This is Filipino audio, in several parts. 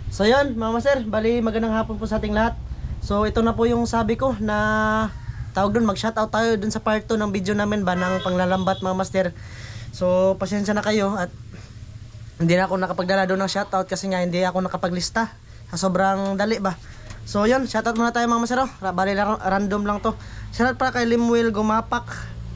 So yun mga master, bali magandang hapon po sa ating lahat. So ito na po yung sabi ko na tawag dun, mag shoutout tayo dun sa part 2 ng video namin ba ng panglalambat mga master. So pasensya na kayo at hindi na ako nakapagdala doon ng shoutout kasi nga hindi ako nakapaglista sa sobrang dali ba. So yun, shoutout muna tayo mga master. Bali random lang to. Shoutout para kay Limuel Gumapak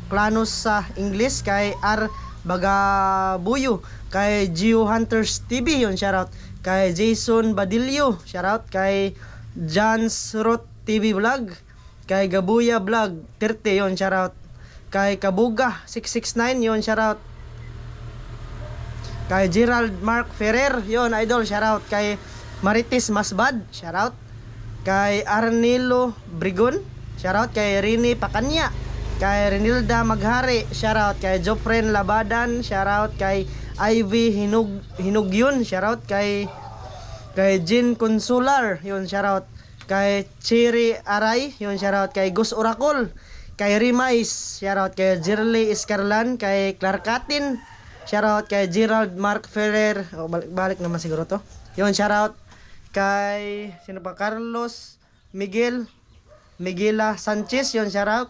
Klanos sa English, kay R Bagabuyo, kay Geo Hunters TV, yun shoutout. Kay Jason Badillo, shoutout. Kay Jans Rot TV Vlog, kay Gabuya Vlog 30, yun shoutout. Kay Kabuga 669, yun shoutout. Kay Gerald Mark Ferrer, yun idol, shoutout. Kay Marites Masbad, shoutout. Kay Arnilo Brigon, shoutout. Kay Rini Pakanya, kay Renilda Maghari, shoutout. Kay Jofren Labadan, shoutout. Kay Ivy Hinugyon, shoutout. Kay Jean Consular, yun shoutout. Kay Cherry Aray, yun shoutout. Kay Gus Oracol, kay Rimais, shoutout. Kay Jirley Iscarlan, kay Clarkatin, shoutout. Kay Gerald Mark Ferrer, balik naman siguro to, yun shoutout. Kay sino pa, Carlos Miguela Sanchez, yun shoutout.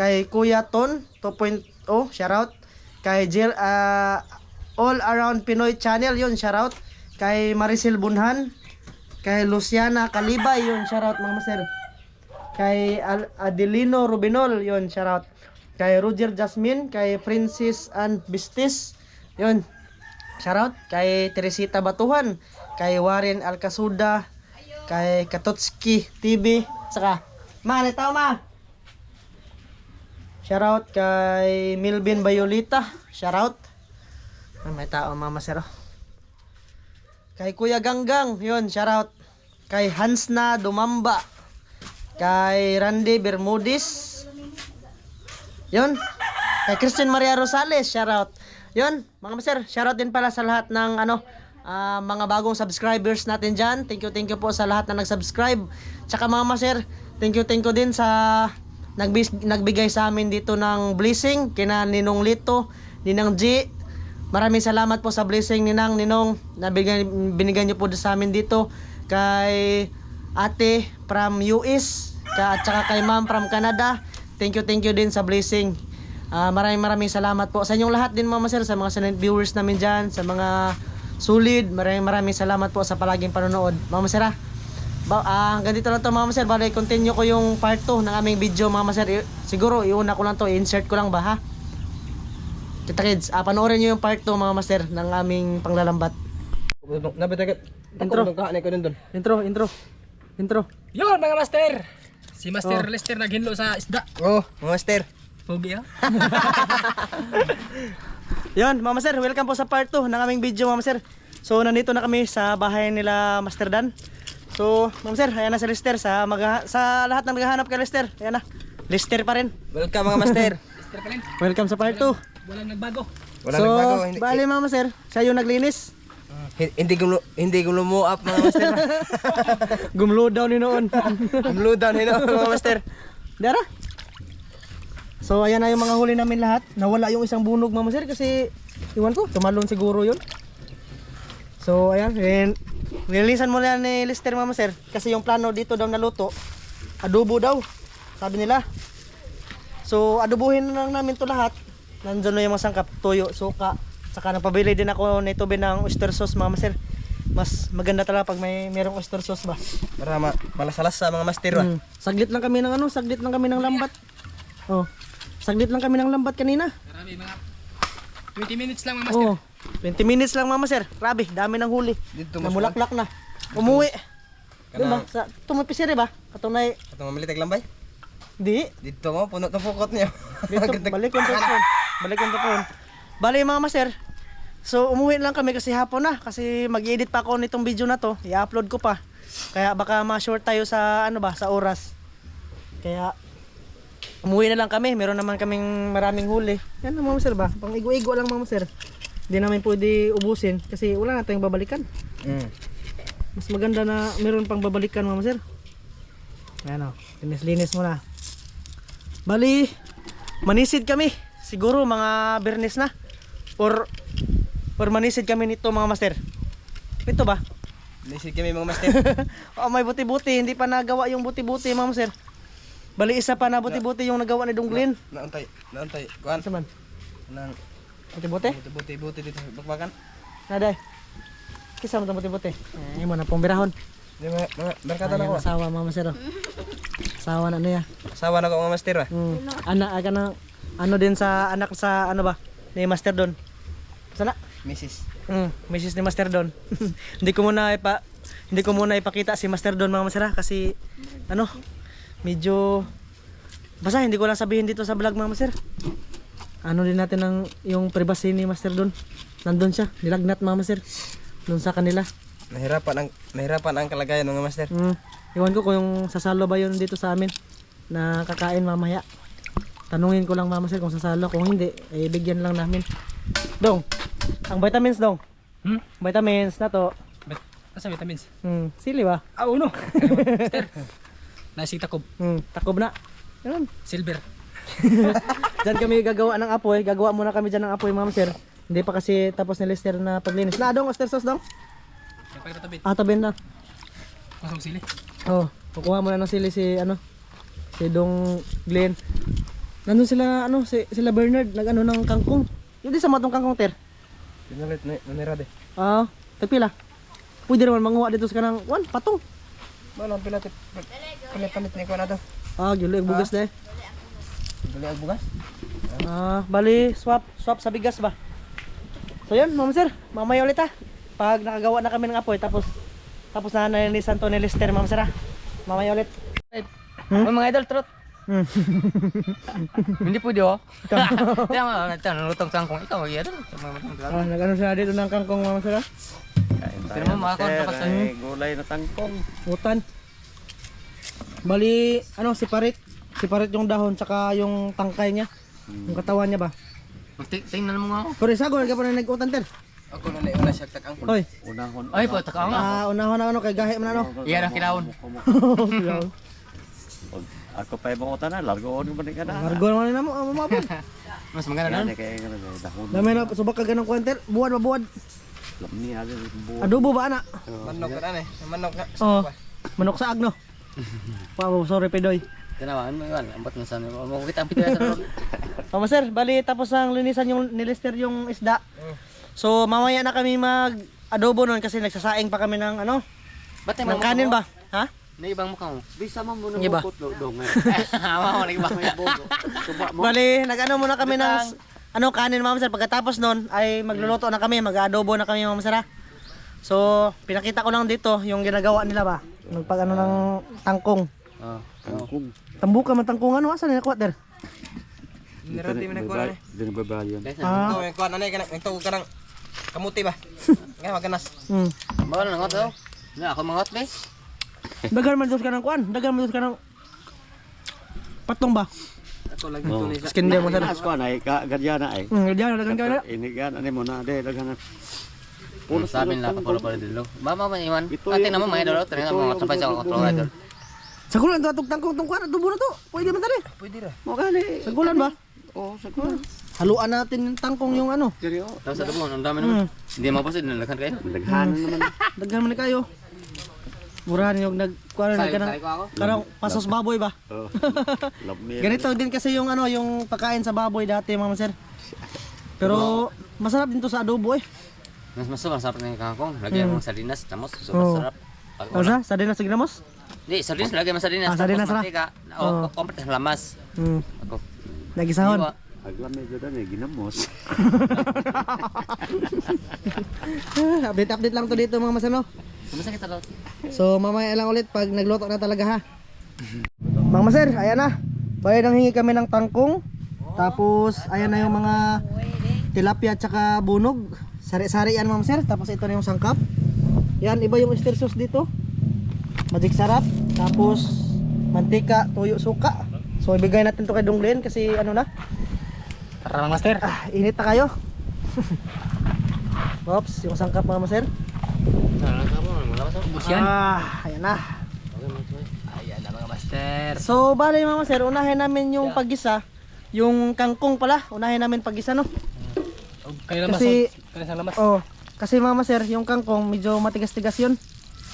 Kay Kuya Ton 2.0, shoutout. Kay All Around Pinoy Channel, yun shoutout. Kay Maricel Bunhan, kay Luciana Kalibay, yun shoutout mga master. Kay Adelino Rubinol, yun shoutout. Kay Roger Jasmine, kay Princess Ann Bistis, yun shoutout. Kay Teresita Batuhan, kay Warren Alcasuda, kay Katotski TV, saka tao ma. Shoutout kay Milvin Bayolita, shoutout. May tao mga master. Kay Kuya Ganggang, yun shoutout. Kay Hansna Dumamba, kay Randy Bermudez, yun. Kay Christian Maria Rosales, shoutout. Yun mga master, shoutout din pala sa lahat ng mga bagong subscribers natin dyan. Thank you po sa lahat na nag-subscribe. Tsaka mga master, thank you din sa nagbigay sa amin dito ng blessing kina Ninong Lito, Ninang G. Maraming salamat po sa blessing Ninong na binigyan niyo po sa amin dito. Kay Ate from US, at saka kay Ma'am from Canada. Thank you din sa blessing. Maraming salamat po sa inyong lahat din mga master, sa mga silent viewers namin dyan, sa mga solid. Maraming salamat po sa palaging panonood mga master. Hanggang dito lang to mga master. Bali continue ko yung part 2 ng aming video mga master. Siguro iuna ko lang to, insert ko lang ba ha. Kita kids, panoorin nyo yung part 2 mga master ng aming panglalambat. Intro. Yun mga master, si Master Lester naghinlo sa isda. Oh mga master. Pogi ha. Yun mga master, welcome po sa part 2 ng aming video mga master. So nandito na kami sa bahay nila Master Dan. So mga master, ayan na si Lester. Sa lahat ng naghahanap kay Lester, ayan na, Lester pa rin. Welcome mga master. Lester pa rin. Welcome sa part 2. Walang nagbago. Bali mga master, siya yung naglinis. Hindi ko lumuap mga master. Gumload down ni noon. Gumload down mga master. Dara. So ayan na yung mga huli namin lahat. Nawala yung isang bunog mga master kasi iwan ko, tumalon siguro yun. So ayan, nilinisan mo na ni Lester mga master kasi yung plano dito daw na luto, adobo daw, sabi nila. So adobuhin na lang namin to lahat. Nandiyan na yung mga sangkap, tuyo, suka. Saka napabili din ako nito ng oyster sauce mga master. Mas maganda talaga pag mayroong oyster sauce ba. Para malasalas sa mga master. Saglit lang kami ng lambat. Oh. Saglit lang kami ng lambat kanina. Marami mga 20 minutes lang mga master. Oh. 20 minutes lang mga master. Grabe, dami ng huli. Dito Namulaklak na. Umuwi. Diba? Sa tumapisiri ba? Katunay. Atong mamilitek lang bay. Di. Dito mo puno ng pukot niyo. Dito, balik yung tapon. Bali mga master. So umuwi lang kami kasi hapon na. Kasi mag-edit pa ako nitong video na to. I-upload ko pa. Kaya baka ma-short tayo sa sa oras. Kaya umuwi na lang kami. Meron naman kaming maraming huli. Yan mga master ba? Pang igo-igo lang mga master. Hindi namin pwede ubusin kasi wala na tayong babalikan. Mas maganda na meron pang babalikan mga master. Ayan o, linis-linis mo na. Bali, manisid kami. Siguro mga Bernes na. Or manisid kami nito mga master. Ito ba? Lisig kami mga master. Oh, may buti-buti. Hindi pa nagawa yung buti-buti, Mama Sir. Bali isa pa na buti-buti yung nagawa ni Donglin. Nauntay. Kuan. Ano man? Nang Buti-buti? buti dito sa bakbakan. Naday. Kisa mo itong buti-buti. Eh, mo na pumbirahon. Di mga barkada na Ayan, ko. asawa, Mama Sir. Oh. Asawa na niya. Asawa na ko mga master ah. Anak, ano din sa anak sa ano ba? Ni Master Don. Sana? Mrs. Mrs. ni Master Don. hindi ko muna ipakita si Master Don, mga masira, kasi ano, medyo basta hindi ko lang sabihin dito sa vlog, mga masir. Ano din natin yung privacy ni Master Don. Nandun siya, nilagnat, mga masir. Doon sa kanila. Nahirapan ang kalagayan mga master. Iwan ko kung yung sasalo ba yun dito sa amin na kakain mamaya. Tanungin ko lang, mga masir, kung sasalo. Kung hindi, eh, bigyan lang namin. Dong, ang vitamins, Dong. Vitamins na to. Asa vitamins? Sili ba? Ah, uno. Master. Nasi takob. Takob na. Ganun. Silver. Diyan kami gagawa ng apoy. Gagawa muna kami dyan ng apoy, mga sir. Hindi pa kasi tapos ni Lester na paglinis. Na, Dong, oyster sauce, Dong. Pagkatabi. Tabi na. Masong sili. Oh, kukuha muna ng sili si Dong Glenn. Nandun sila sila Bernard nag ng kangkong. Hindi sa matong kangkong, ter. Pinalit nanira de. Tagpila. Pwede naman manguha dito sa kanang patong. Mana pilat. Palit ni ko na to. Gilo yung bugas na eh. Dali ang bugas. Bali swap sa bigas ba. So yun, Mama Sir, mamaya ulit pag nakagawa na kami ng apoy tapos na nalinisan to ni Lester, Mama Sir. Mamaya ulit. Mga idol, trot. Hindi pwede oh. Kaya nga, nalutong sangkong ikaw. Nag-ano siya dito ng kangkong, Mama Sir. Pero mo mga kontra sa Gulay na tangkong. Utan. Bali, separate yung dahon tsaka yung tangkay niya. Yung katawan niya ba? tingnan mo nga ako. Pero isa ka pa na nag-utan, ter. Ako na una siya takang. Hoy. Ay po, taka nga. Unahon na kay gahi man Iyan ang kilawon. Ako pa ibang utan na, largoon mo rin ka na. Margo naman na mo, mapon. Mas maganda nun. Kaya nga na, dahon. Dami na subak ka ganang kuwanter. Buwad. Lamni, alin, buwan. Adobo ba ana? Manok ka na manok na. Manok saag no. Wow, sorry pedoy. Tinawan mo yun. Ambot na sa mo kita ang pito sa loob. Mama Sir, bali tapos ang linisan yung ni Lester yung isda. So mamaya na kami mag-adobo noon kasi nagsasaing pa kami ng Ba't ng kanin ba? Ha? Naibang mukha mo. Bisa mo muna Iba. mo putlo dong. Hawa mo, naibang. Suba mo. Bali, nag-ano muna kami ng kanin, Mama Sir. Pagkatapos noon ay magluluto na kami, mag-adobo na kami, Mama Sir. So, pinakita ko lang dito yung ginagawa nila ba. Nagpag ng tangkong. Kangkong. Tambuka man tangkong asan nila kwater? Nirati man ko na. Din ba ba yun? Ito yung kuan na kanang ito kanang kamuti ba. Nga maganas. Bawal na ngot daw. Na ako mangot bes. Dagan man dos ka ng kuan, dagan man dos ka ng patong ba? Ako lagi to ni. Skin mo Sir. Nas ko na gadya na ay. Diyan dagan ka na. Inigan ani mo na de dagan. Pulo sabi nila pa pala dilo. Mama man iwan. Ito Ate yung- na mo mga idol, tingnan mo mga sabay sa kontrol idol. Sagulan to atong tangkong tong kuan, adobo na to. Pwede man tali. Pwede ra. Mo gani. Sagulan ba? Oh, sagol. Haluan natin yung tangkong yung Diri oh. Tapos sa dumo, ang dami naman. Hindi mapasid, nalaghan kayo. Daghanan naman. Daghan man ni kayo. Murahan yung kuan na kanang ko ako. karang pasos baboy ba? Oh. Lamni. Ganito din kasi yung yung pagkain sa baboy dati, Mama Sir. Pero masarap din to sa adobo eh. Mas masarap ng kangkong. Lagyan mo sardinas, tamos, Oo. super sarap. O sa sardinas sa ginamos? Di, sardinas lagyan mo sardinas. Sardinas ra. mantika. Oo. Komplet na lamas. Ako. Nagisahon. Iwa. Aglam medyo dan ginamos. Update lang to dito, mga masano. Kumusta kita daw? So mamaya lang ulit pag nagluto na talaga ha. Mga maser, ayan na. Bali nang hingi kami ng tangkong. Tapos ayan na yung mga tilapia at saka bunog. Sari-sari yan, mga maser. Tapos ito na yung sangkap. Yan, iba yung oyster sauce dito. Magic sarap. Tapos mantika, tuyo, suka. So ibigay natin to kay Donglin kasi na. Tara master. Init na kayo. Oops, yung sangkap, mga maser. Busyan. Ayan na. Ayan na mga master. So, bali mga sir, unahin namin yung paggisa. Yung kangkong pala, unahin namin paggisa, no? Kayo lamas. Kasi- Kayo sa lamas. Oh, Kasi mga master, yung kangkong medyo matigas-tigas yun.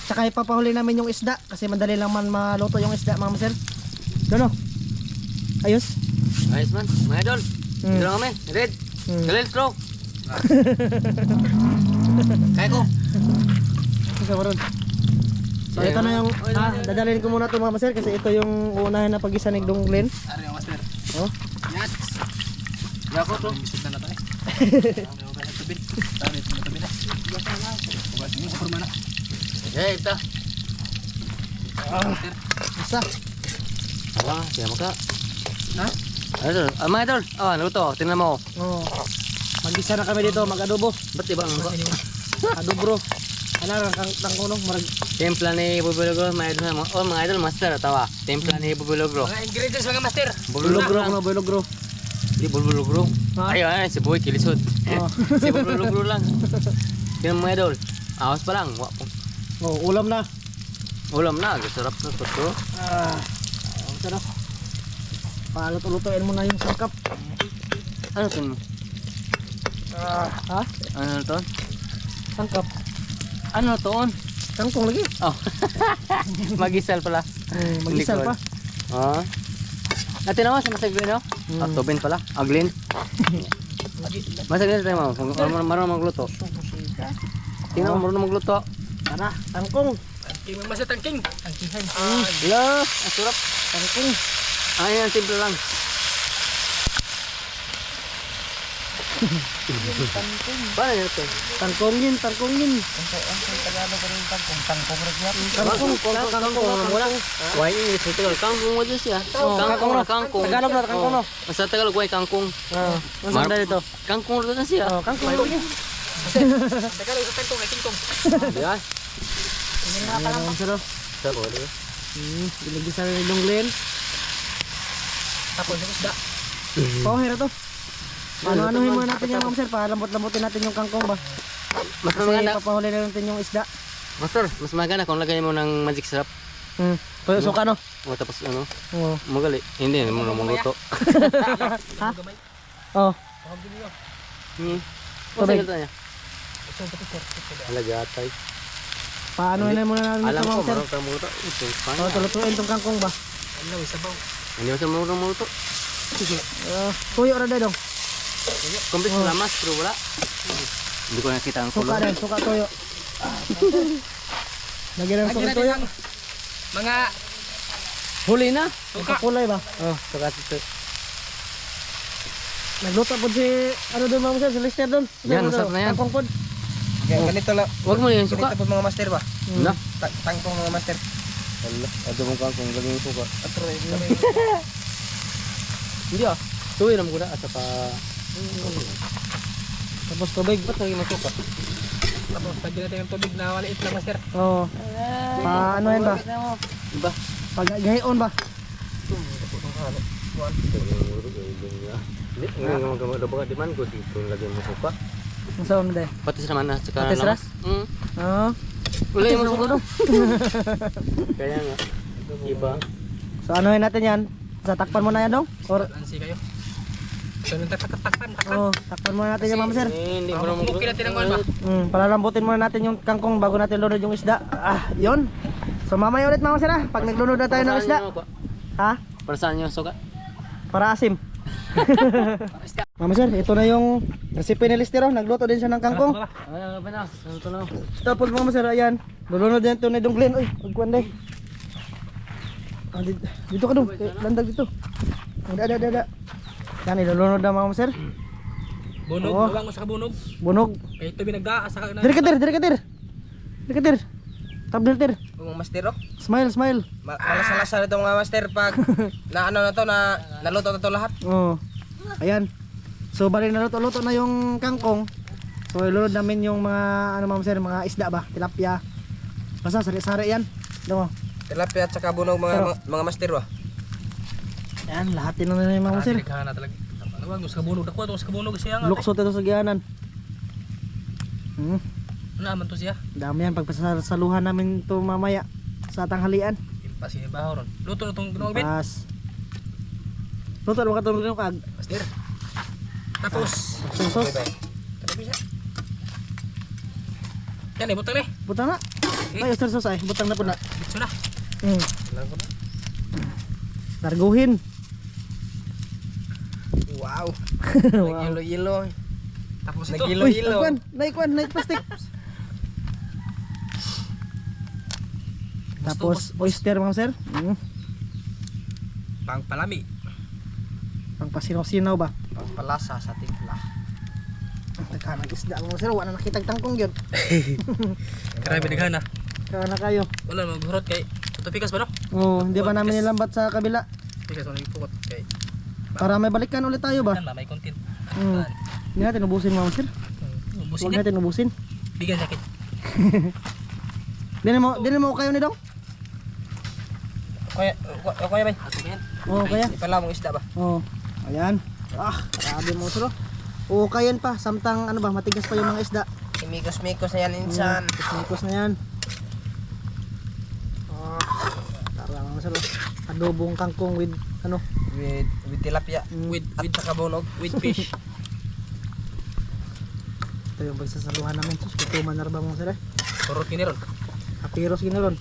Tsaka ipapahuli namin yung isda kasi madali lang man maluto yung isda mga master. Doon o. Ayos. Ayos man, mga idol. Mm. Dito lang kami, red. Mm. Galil, bro. Kaya ko. Isa mo ron. So ito na yung, dadalhin ko muna ito mga master kasi ito yung uunahin na pag-isa ni Dong Glenn. Ari ang master. Oh. Yats. Yako to. Bisig na tayo. Ano ka tubig? Tara dito na tubig na. Bukas ni upor mana. Eh, ito. Isa. Ala, siya maka. Ha? Idol, mga idol. Ah, naluto. Tingnan mo. Oh. Mag-isa na kami dito, mag-adobo. Ba't iba ang mukha? Adobro. Ano lang kang kuno, marag Templa ni Bubulogro, mga idol. Oh, mga idol, master. Tawa. Templa ni Bubulogro. Mga ingredients mga master. bulogro kuno, bulogro. Di Bubulogro. Ha? Ay, ay, si Boy kilisod. Oh. Si Bubulogro lang. Tingnan mo, mga idol. Awas pa lang. Oh, ulam na. Ulam na. Sarap na to. Ang sarap. Paluto-lutuin mo na yung sangkap. Ano to? Ha? Ano to? Sangkap. Ano to? Kangkong lagi. Oh. Magisal pala. Mag-isal pa. Ah. Natin naman sa masagli no? Ah, tubin pala. Aglin. Masagli tayo mo. Kung marunong magluto. Tingnan mo marunong magluto. Tara, kangkong. Tangking mga master tangking. Tangkihan. Hello. Ang sarap. Kangkong. Ay, ang simple lang. Paano yun ito? Tangkongin, tangkongin. Kangkong muna. Why English sa Tagalog? Kangkong mo dyan siya. Kangkong na kangkong. Tagalog na, kangkong no. Sa Tagalog, why kangkong? Masang na dito. Kangkong rin siya. Oh, kangkong lagi. Tagalog sa tangkong ay kingkong. Yan. Ayan ang sarap. Sarap. Binigisa ni Dong Glenn. Tapos yung isda. Pauhira to. Ano-anuhin muna natin yung mga sir, palambot-lambutin natin yung kangkong ba? Mas Kasi maganda. papahuli na natin yung isda. Master, mas maganda kung lagay mo ng magic syrup. Pwede suka no? O tapos ano, Oo. magali. Hindi mo na magluto. Ha? Oh. Tubig. Niya. Halaga atay. Paanohin na muna natin Alam ito ko, mga sir. marunong tayo magluto. Oh, tulutuin tong kangkong ba? Ano, isabaw. Hindi mo siya marunong magluto. Tuyo ra dai dong. Komplit na lamas, pero wala. Hindi ko nakita ang Suka kulong. din, suka tuyo. Lagyan ng Lagyan suka natin tuyo. ang mga Huli na. suka. Kulay ba? Oh, suka ito. Nagluto po si ano doon mga sir, si Lester doon. Yan, masarap na yan. Kangkong pod. Kaya ganito lang. Huwag mo yung suka. Ganito po mga master ba? Na. Tangkong mga master. Wala. Ado mo kang kung laging suka. Atro. Hindi ah. Tuwi naman ko na. At saka... Tapos tubig. Ba't laging masuka? Tapos lagyan natin yung tubig na maliit lang master. Oo. Ano yan ba? Diba? Pag-gahion ba? Hindi. Ngayon nga magawa di man ko dito lagyan mo suka. Ang saan mo dahil? Patis naman na. Saka Patis lamas. Oo. Wala yung masuka. Kaya nga. Iba. So anohin natin yan. Sa takpan mo na yan dong? Or, Lansi kayo. So nung takpan. takpan muna natin yung mga sir. Hindi mo naman Mukin natin ang kuwan ba? Palalambutin muna natin yung kangkong bago natin lunod yung isda. Yun. So mamaya ulit mga sir pag naglunod na tayo ng isda. Ha? Para saan yung suka? Para asim. Mama sir, ito na yung recipe ni Lester. Nagluto din siya ng kangkong. Ay, ano ba na? Ano to na? Tapos mga sir, ayan. Lulunod din ito ni Dong Glenn. Uy, magkuhan day. Dito ka dong. Landag dito. Ada. Yan, ilulunod na mga sir. Bunog, Oo. bawang mo sa kabunog. Bunog. Kaya ito binagda sa na. Diri ka tir. Tabdil tir. Mga master oh. Smile. Malasa-lasa na ito mga master pag na ano na to na naluto na to lahat. Oo. Ayan. So bali naluto-luto na yung kangkong. So ilunod namin yung mga ano mga sir, mga isda ba? Tilapia. Basta sari-sari yan. Dito. Tilapia at saka bunog mga master ba. Yan, lahat din na yung mga sir. Delikhan na talaga. Ano ba, sa kabunog. Dako ito sa kabunog siya nga. Luksot ito sa gianan. Ano naman to siya? Dami yan pagpasaluhan namin to mamaya sa tanghalian. Impas yung baho ron. Luto na itong ginawang bit. Pas. Luto naman katulog ng kag. Master. Tapos. Sos. Tapos siya. Yan eh, butang ni. Butang na. Ay, oyster sauce ay. Butang na po na. Dito na. Mm. Targuhin. Wow. Wow. Nag-yelo-yelo. Tapos ito. Uy, Nag-yelo-yelo. naik plastic. Tapos oyster mga sir. Pangpalami. Pangpasinaw-sinaw ba? Pangpalasa sa timpla. Taghanang isda mga sir. Wala nakitag tangkong yun. Karami naghana. Kaya na kayo. Wala maghurot kay. Ito pikas ba no? Oo, hindi ba namin nilambat sa kabila? Pikas wala ipukot kay. Para may balikan ulit tayo ba? Kan may content. Hindi natin ubusin mga sir. Busin Huwag yan. natin ubusin. Bigyan sakit. Dili mo kayo ni dong? Kaya bay. Ato yan. Oo, kaya. Ipala mong isda ba? Oo. Ayan. Grabe mo sir. Oo, kayan pa. Samtang ano ba, matigas pa yung mga isda. Imikos-mikos na yan insan. Mikos na yan. Tara mga sir. Adobong kangkong with ano? With tilapia. With takabonog. With fish. Ito yung pagsasaluhan namin. Sus, kutuman na ba mga sir? Kurot gini ron. Kapiros ginaron.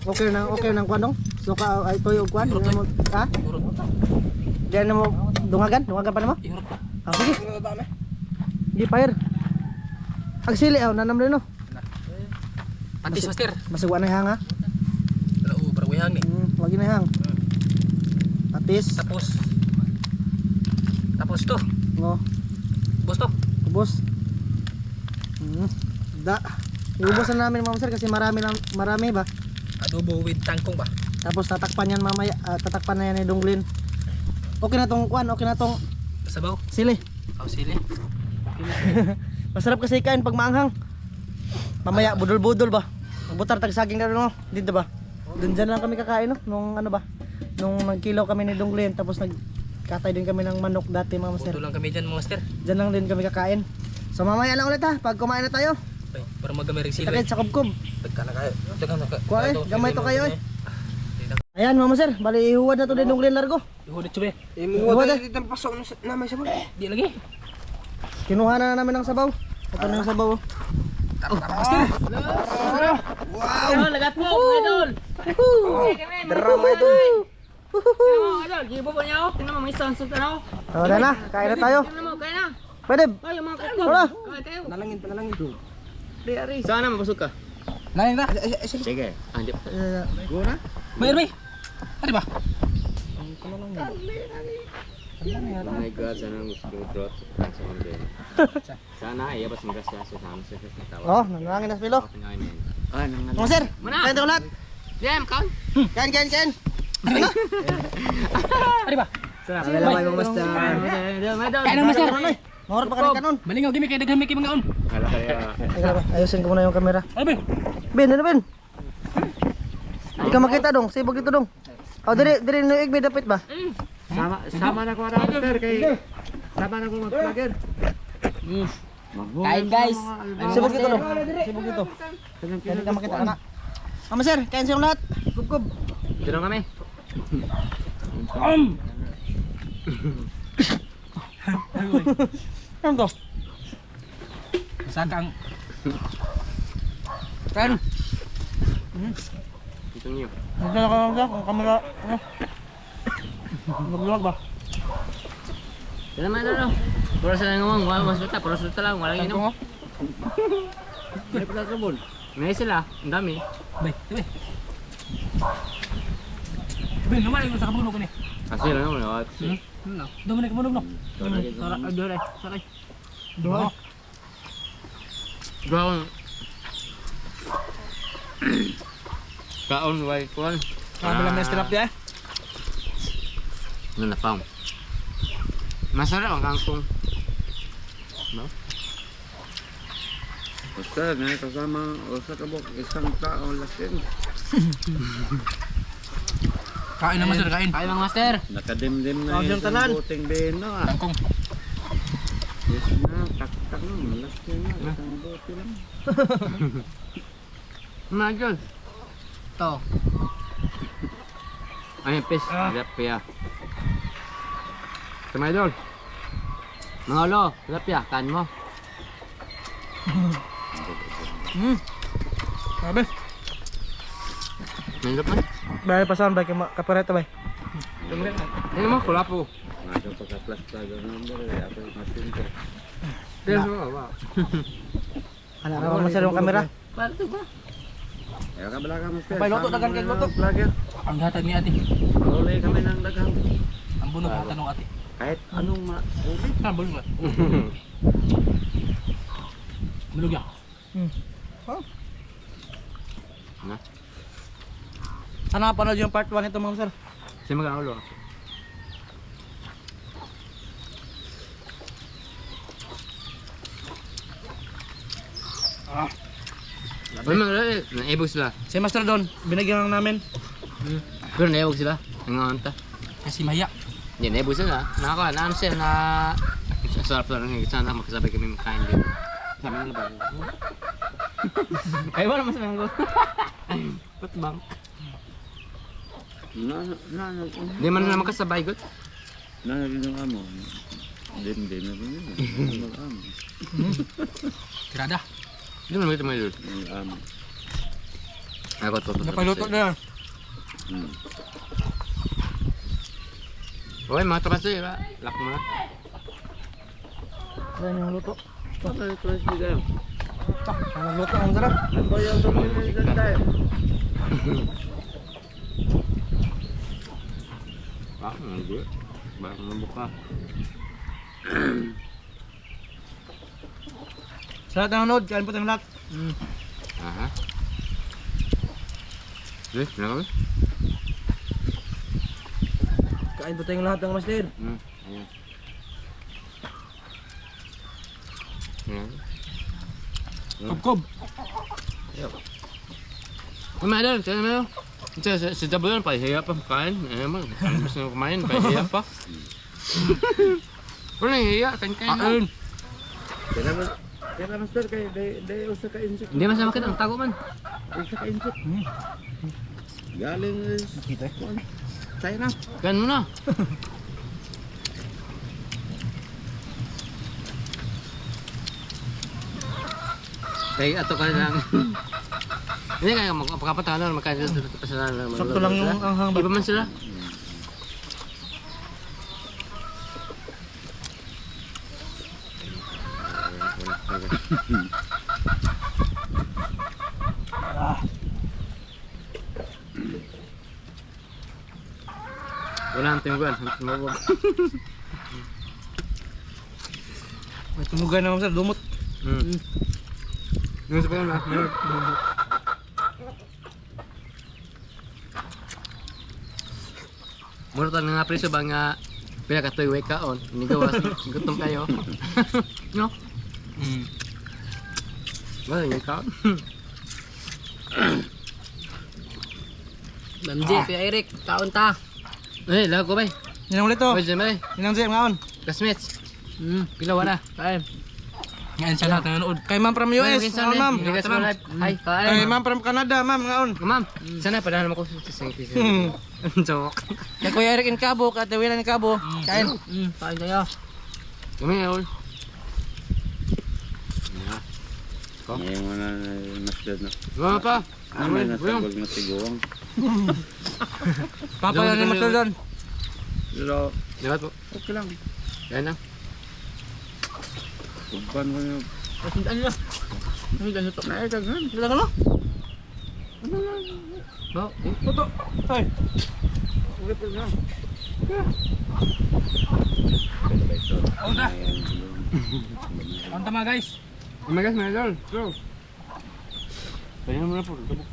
Okay nang kwanong. So ka ay toy og kwan, di na mo ha? Kurot mo ta. Di na mo dungagan pa na mo? Ihurot pa. Sige. Ano ba me? Di fire. Agsili aw nanam rin no. Patis master. Masugwa na hang ha. Wala barwihang ni. Wagi na hang. Patis. Tapos ito. Oh, Bos to. ubos. Da. Iubusan namin mga sir kasi marami ba? Adobo with tangkong ba? Tapos tatakpan yan mamaya, tatakpan na yan ni Donglin. Okay na tong kwan, okay na tong Sabaw. sili. Aw sili. Masarap kasi kain pag maanghang. Mamaya budol-budol ba? Magbutar tag saging na no, dito ba? Doon dyan lang kami kakain no, nung ano ba? Nung nagkilaw kami ni Donglin tapos nagkatay din kami ng manok dati mga master. Buto lang kami dyan master. Dyan lang din kami kakain. So mamaya lang ulit ha, pag kumain na tayo. Bay, para magamay rin sila. Takit sa kubkub. Dagka na kayo. Dagka na kayo. Kuha eh, gamay to kayo eh. Ayan mga master, bali ihuwad na to din Donglin largo. Ihudit chube. Ihuwad na. Dito pasok na may sabon. Di lagi. Kinuha na namin ng sabaw. Ito na yung sabaw. Master. Wow! Lagat mo, idol! Drama ito. Idol, gibo ba niya? Tingnan mo, may sound sa tanaw. Wala na, kain na tayo. Tingnan mo, kaya na. Pwede. Ay, yung mga kuko. Wala. Kayo. Nalangin pa nalangin. Sana mapasok ka. Nalangin na. Sige. Hindi. Guna? Bayar bay. Ano ba? Oh my God, sana gusto ko drop sa kanila. Sana iya pas magasya sa sama sa tawa. Oh, nanangin na sa pilo. Ah, nang Mga sir, Mana? kain tayo lahat. Diam, kaon. Kain. Ano ba? Sana. Lamay mga master. Kaya na master. Mahorot pa ka kanon. Malingaw gimi kay daghang kay mga on. Kala kaya. Teka lang, ayusin ko muna yung camera. Ano ba? Ben, ano Ben? Hindi ka makita dong, sibog dito dong. Oh, diri no igbe dapit ba? Sama na ko na master kay. Sama na ko mag-vlogger. Kain guys. Sibog dito dong. Sibog dito. Hindi ka makita ana. Mama sir, kain siyong lahat. Kubkub. Dito kami. Ano to? Sakang. Kan. Ito niyo. Hindi na ka lang kung kamera. Ano? Mag-vlog ba? Dito naman ano. Pura sa ngomong, wala masuta, pura suta lang, wala inom. May pala sabon. Ngayon sila, ang dami. Bay, bay. Ben, naman yung sa kabuno ko ni. Kasi lang naman, what? Dumi na kabuno no. Sara, adore, saray. Doon. Brown. Kaon, white one. Kabila mes tilapia. Ano na found? Masarap ang kangkong. No? Master, na kasama o sa kabok isang tao lasin. Kain na master, kain. Kain lang, master. Nakadimdim na Oh, yung yung tanan. buting beno ah. Tangkong. Yes na, tak-tak na, malasin na. Isang buti lang. Majol. To. Ay, pes. Ada pa ya. Sama idol. Mga lo, tilapia, kan mo. Sabi. Nandap man. Bayar pasahan bay kapareta bay. Ano mo, kulapo. Masuk pagka-plus talaga number ako masin ko. Dito ba? Ana ra mo sa kamera. Paano ba? Ya ka bala ka mo. Luto dagan kay luto. Vlogger. Ang hatag ni ate. Uli kami ng daghang. Ang bunog ang tanong ate. Kahit anong uli. Ah, bunog ba? Bunog yan. Sana panood yung part 1 ito mga sir. Sige mag-aulo. Uy, mga naibog sila. Si Master Don, binigyan lang namin. Pero naibog sila. Nangangonta. Kasi maya. Hindi, naibog sila. Ano siya na... Sarap lang ng sana makasabay kami makain din. Sabi nila ba? Ay, wala mas nanggo. Ba't bang? Hindi man na makasabay, good. Naging amo. Din na rin. Amo. Tirada. Hindi man makita mo yun. Amo. Ako, to. Napaluto na yan. Uy, mga tropa sa'yo, lock mo na. Ayan yung luto. Ano ito siya? Ang nagluto, ang sarap. Ano yung tumingin tayo? Ah, hindi. Bakit mabuka? Sa lahat ng nanood, kain po tayong lahat. Aha. Eh, kenapa? Kain po tayong lahat ng Master. Ayan. Ayan. Kob-kob. Kumain dyan, mo. Si Jabo yan, pahiya pa kain. Ayan mo, gusto nyo kumain, pahiya pa. Wala hiya, kain-kain lang. Kaya master kay day usa ka insect. Hindi masama kita, ang tago man. Usa ka insect. Galing kita ko. China. Kain mo na. Kaya ato ka lang. Hindi kaya magpapatahan magkain sa pasanan. Sakto lang yung anghang ba? Iba man sila. Wala ang tingguan, tumubog. May tumugan na Master, dumot. Yung sa pala na. Mura tayo nga preso ba nga pinakatuloy ka on. Inigawas, gutom kayo. No? Wala yung kaon. Damji, Kuya Eric, kaon ta. Eh, lago ko ba? Yan ang ulit to. Pwede dyan ba? Yan ang zip ngaon. Classmates. Pila wala. Kain. Ngayon sa lahat ng nanood. Kay ma'am from US. Ngaon ma'am. Ligas mo live. Ay, Kay kain. ma'am from Canada, ma'am ngaon. Ma'am, sana padahal mo ko sa singkis. Joke. Kay Kuya Eric in Cabo, kay Tewila in Cabo. Kain. Kain kayo. Kami ngayon. Ngayon na master na. Wala pa. Ano na tagol na tiguang. Papa yan ni Master Don. Pero Lihat po. okay lang. Kain na. Tuban ko yung Pasintaan nyo. Ano ganito to? na daghan. Sila ka no? Oh, Tuto. Ay. Okay pa lang. Kaon ta. Kaon ta mga guys. oh my gosh, my lord. Go. Kaya mo na po. Tabok.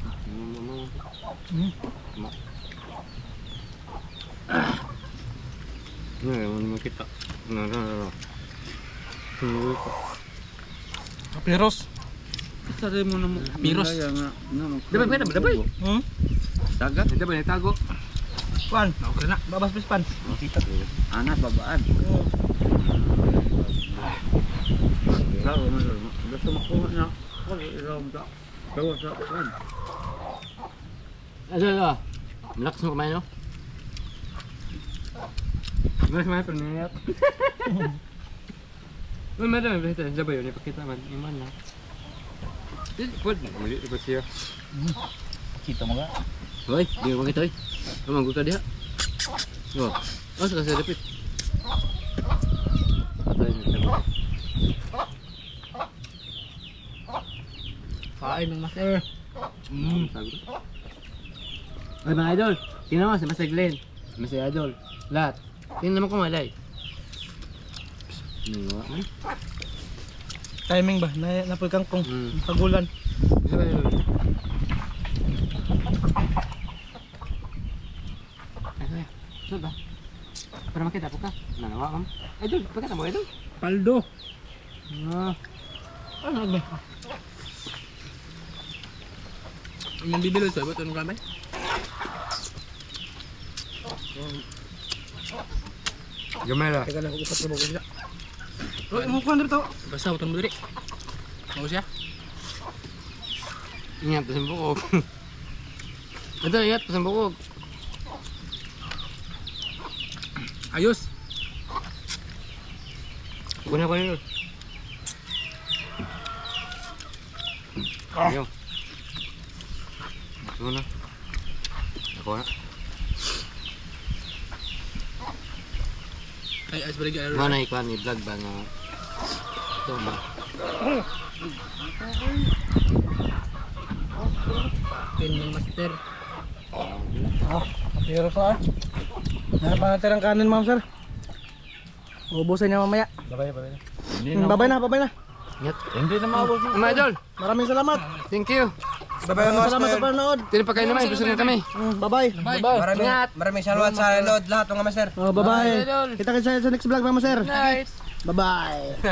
Ngayon mo kita. No. Kapiros. Sari mo na mo. Piros. Dabay, dabay. Dagat. Ito ba tago? Kuan. Okay na. Babas pispan. Anak babaan. Claro, gusto makuha na. Wala iram ta. Kawa sa kan. Ano? Malakas mo kumain, no? Malakas mo kumain, Uy, madam, may kita. Sabay yun, ipakita man. Iman na. Pwede, muli pa siya. Kita mo ga. Hoy, di mo makita, hoy. Kamang guta diha. Oh, sa kasi dapit. Patay na siya. Kain ng master. Sagot. Ay, mga idol. Tingnan mo, si Master Glenn. Si Master Idol. Lahat. Tingnan naman kung malay. Wala man. Timing ba? Napoy kangkong. Mm. Pagulan. Gusto ba yun? Ay, saan ba? Para makita po ka. Nanawa, ma'am. Idol, pagkata mo, idol. Paldo. Ah. Ano ba? Yung bibilo ito, ba't anong kamay? Gamay lang. Teka lang, upat na buko siya. Uy, mo ko to. Basta, utang mo diri. Ano siya? Ingat, pasang bukog. Ito, ingat, pasang bukog. Ayos. Kuna ko nyo. Ayaw. Ito na. Ako na. Ay, ayos balik ka. Mana ikuan ni vlog ba nga. Ito ba? Kain ng master. Pero sa Meron pa natin ang kanin, ma'am, sir. Ubusin niya mamaya. Babay, babay. Babay na. Ingat. Hindi na maabot mo. Mga idol, Maraming salamat. thank you. Bye-bye Maraming salamat sa panonood. Tino pa kayo naman, gusto rin kami. Bye-bye. Maraming salamat sa load lahat mga master. Oh, bye-bye. Idol. Kita-kita sa next vlog, mama, sir. Night. Bye-bye.